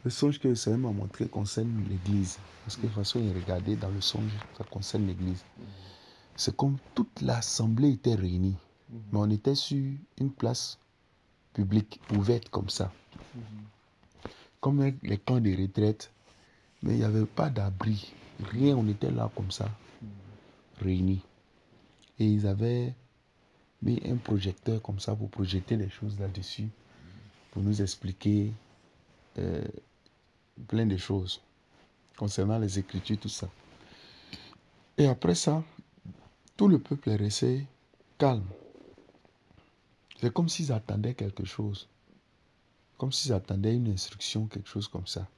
Le songe que le Seigneur m'a montré concerne l'église. Parce que de toute façon, il regardait dans le songe, ça concerne l'église. C'est comme toute l'assemblée était réunie. Mais on était sur une place publique, ouverte comme ça. Comme les camps de retraite. Mais il n'y avait pas d'abri. Rien, on était là comme ça, réunis. Et ils avaient mis un projecteur comme ça pour projeter les choses là-dessus. Pour nous expliquer plein de choses concernant les Écritures, tout ça. Et après ça, tout le peuple est resté calme. C'est comme s'ils attendaient quelque chose. Comme s'ils attendaient une instruction, quelque chose comme ça.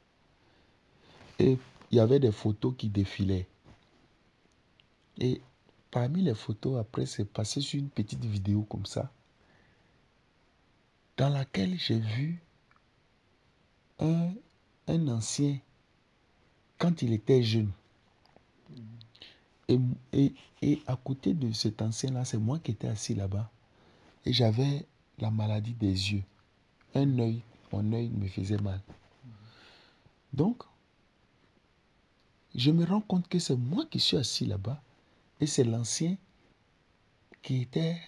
Et il y avait des photos qui défilaient. Et parmi les photos, après, c'est passé sur une petite vidéo comme ça, dans laquelle j'ai vu un ancien quand il était jeune. Et à côté de cet ancien-là, c'est moi qui étais assis là-bas. Et j'avais la maladie des yeux. Un œil, mon œil me faisait mal. Donc, je me rends compte que c'est moi qui suis assis là-bas. Et c'est l'ancien qui était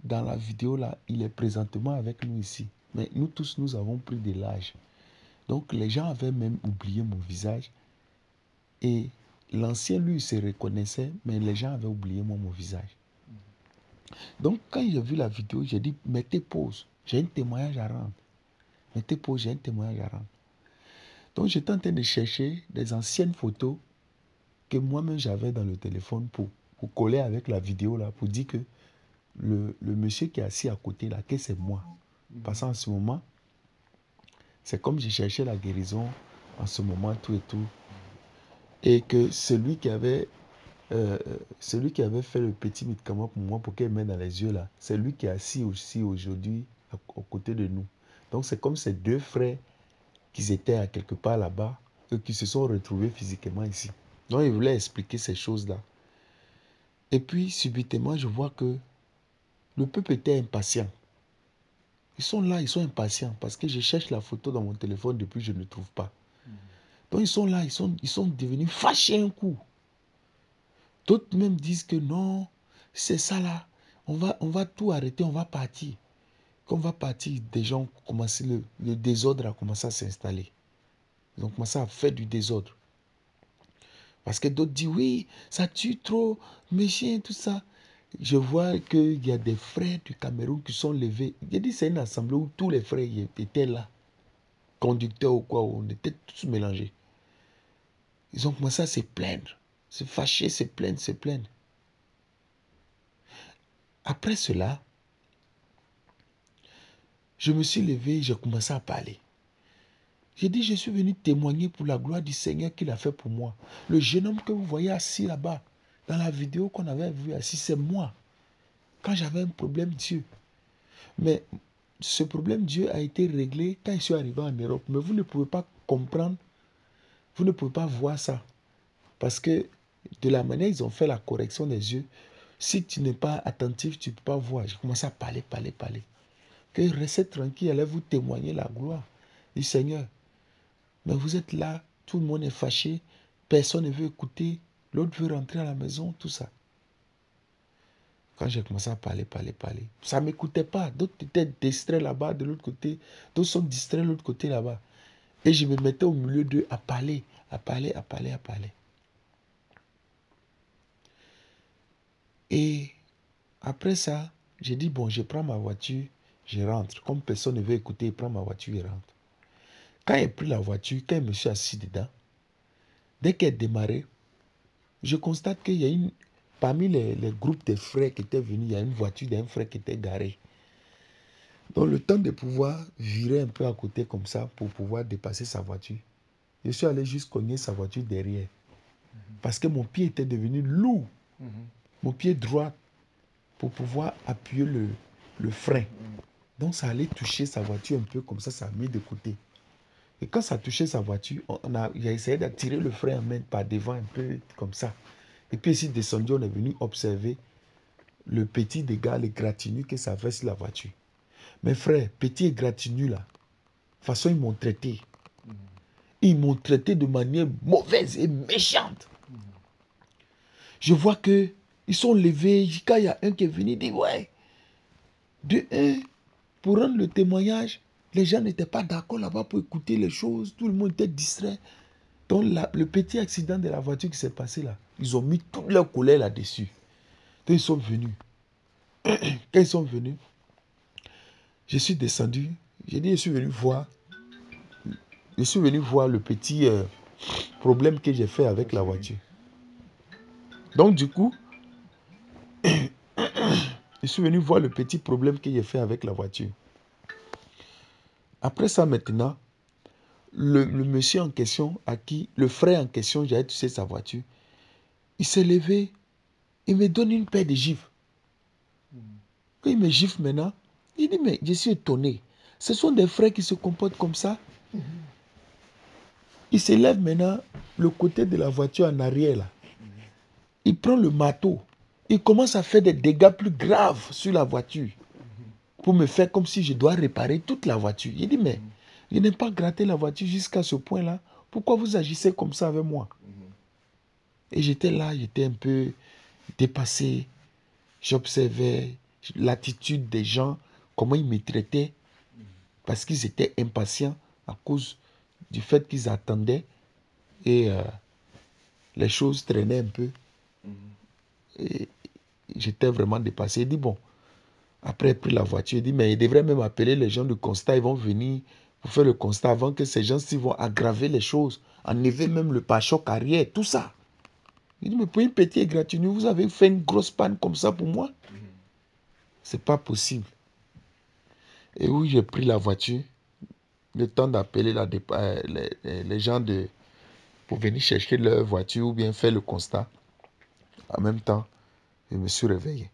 dans la vidéo là. Il est présentement avec nous ici. Mais nous tous, nous avons pris de l'âge. Donc, les gens avaient même oublié mon visage. Et l'ancien, lui, se reconnaissait, mais les gens avaient oublié mon visage. Donc, quand j'ai vu la vidéo, j'ai dit, mettez pause. J'ai un témoignage à rendre. Mettez pause, j'ai un témoignage à rendre. Donc, j'étais en train de chercher des anciennes photos que moi-même j'avais dans le téléphone pour coller avec la vidéo là, pour dire que le monsieur qui est assis à côté là, que c'est moi. Parce qu'en ce moment, c'est comme je cherchais la guérison en ce moment, tout et tout. Et que celui qui avait fait le petit médicament pour moi, pour qu'il mette dans les yeux là, c'est lui qui est assis aussi aujourd'hui à côté de nous. Donc c'est comme ces deux frères qui étaient à quelque part là-bas et qui se sont retrouvés physiquement ici. Donc il voulait expliquer ces choses-là. Et puis subitement, je vois que le peuple était impatient. Ils sont là, ils sont impatients parce que je cherche la photo dans mon téléphone depuis, je ne trouve pas. Donc ils sont là, ils sont devenus fâchés un coup. D'autres même disent que non, c'est ça là. On va tout arrêter, on va partir. Quand on va partir, des gens commencent, le désordre a commencé à s'installer. Ils ont commencé à faire du désordre. Parce que d'autres disent oui, ça tue trop, méchant, tout ça. Je vois qu'il y a des frères du Cameroun qui sont levés. J'ai dit c'est une assemblée où tous les frères étaient là. Conducteurs ou quoi, on était tous mélangés. Ils ont commencé à se plaindre, se fâcher, se plaindre, se plaindre. Après cela, je me suis levé, j'ai commencé à parler. J'ai dit, je suis venu témoigner pour la gloire du Seigneur qu'il a fait pour moi. Le jeune homme que vous voyez assis là-bas, dans la vidéo qu'on avait vue assis, c'est moi. Quand j'avais un problème, Dieu. Mais ce problème, Dieu a été réglé quand je suis arrivé en Europe. Mais vous ne pouvez pas comprendre, vous ne pouvez pas voir ça. Parce que de la manière ils ont fait la correction des yeux, si tu n'es pas attentif, tu ne peux pas voir. J'ai commencé à parler. Que restez tranquille, allez vous témoigner la gloire du Seigneur. Mais vous êtes là, tout le monde est fâché, personne ne veut écouter, l'autre veut rentrer à la maison, tout ça. Quand j'ai commencé à parler, ça ne m'écoutait pas. D'autres étaient distraits là-bas, de l'autre côté. D'autres sont distraits de l'autre côté là-bas. Et je me mettais au milieu d'eux à parler. Et après ça, j'ai dit, bon, je prends ma voiture, je rentre. Comme personne ne veut écouter, je prends ma voiture et rentre. Quand j'ai pris la voiture, quand je me suis assis dedans, dès qu'elle démarrait, je constate qu'il y a parmi les groupes de frères qui étaient venus, il y a une voiture d'un frère qui était garée. Donc le temps de pouvoir virer un peu à côté comme ça pour pouvoir dépasser sa voiture, je suis allé juste cogner sa voiture derrière. Parce que mon pied était devenu lourd. Mon pied droit pour pouvoir appuyer le frein. Donc ça allait toucher sa voiture un peu comme ça, ça a mis de côté. Et quand ça touchait sa voiture, il a essayé d'attirer le frein en main par devant un peu comme ça. Et puis ici descendu, on est venu observer le petit dégât, les gratignures que ça fait sur la voiture. Mes frères, petit égratignure là, de toute façon ils m'ont traité. Ils m'ont traité de manière mauvaise et méchante. Je vois que ils sont levés. Quand il y a un qui est venu, il dit, ouais, de un, pour rendre le témoignage, les gens n'étaient pas d'accord là-bas pour écouter les choses. Tout le monde était distrait. Donc le petit accident de la voiture qui s'est passé là, ils ont mis toute leur colère là-dessus. Quand ils sont venus, je suis descendu. J'ai dit, je suis venu voir le petit problème que j'ai fait avec la voiture. Donc du coup, je suis venu voir le petit problème que j'ai fait avec la voiture. Après ça maintenant, le monsieur en question, le frère en question, j'avais touché sa voiture, il s'est levé, il me donne une paire de gifles. Quand il me gifle maintenant, il dit, mais je suis étonné. Ce sont des frères qui se comportent comme ça. Il se lève maintenant, le côté de la voiture en arrière là. Il prend le marteau. Il commence à faire des dégâts plus graves sur la voiture. Pour me faire comme si je dois réparer toute la voiture. Il dit, mais je n'ai pas gratté la voiture jusqu'à ce point-là. Pourquoi vous agissez comme ça avec moi? Et j'étais là, j'étais un peu dépassé. J'observais l'attitude des gens, comment ils me traitaient. Parce qu'ils étaient impatients à cause du fait qu'ils attendaient. Et les choses traînaient un peu. Et j'étais vraiment dépassé. Il dit, bon, après, il a pris la voiture. Il dit, mais il devrait même appeler les gens du constat. Ils vont venir pour faire le constat avant que ces gens-ci vont aggraver les choses, enlever même le pare-choc arrière, tout ça. Il dit, mais pour une petite égratignure, vous avez fait une grosse panne comme ça pour moi? C'est pas possible. Et oui, j'ai pris la voiture, le temps d'appeler les gens pour venir chercher leur voiture ou bien faire le constat. En même temps, je me suis réveillé.